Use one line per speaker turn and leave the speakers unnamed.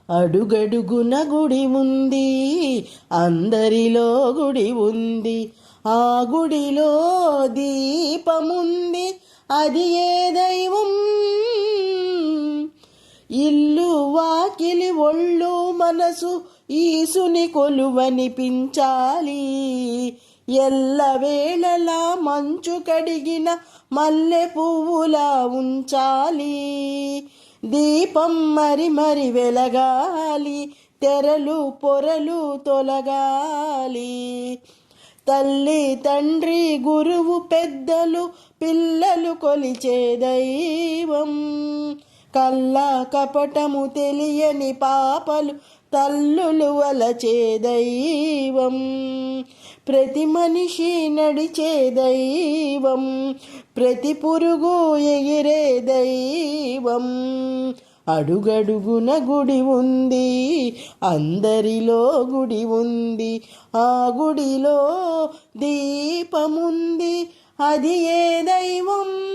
అడుగడుగున గుడి ఉంది, అందరిలో గుడి ఉంది. ఆ గుడిలో దీపముంది, అది ఏ దైవం? ఇల్లు వాకిలి ఒళ్ళు మనసు ఈసుని కొలువనిపించాలి. ఎల్లవేళలా మంచు కడిగిన మల్లె పువ్వులా ఉంచాలి. దీపం మరి మరి వెలగాలి, తెరలు పొరలు తొలగాలి. తల్లి తండ్రి గురువు పెద్దలు పిల్లలు కొలిచే దైవం. కళ్ళ కపటము తెలియని పాపలు తల్లులు వలచే దైవం. ప్రతి మనిషి నడిచే దైవం, ప్రతి పురుగు ఎగిరే దైవం. అడుగడుగున గుడి ఉంది, అందరిలో గుడి ఉంది. ఆ గుడిలో దీపముంది, అది ఏ దైవం?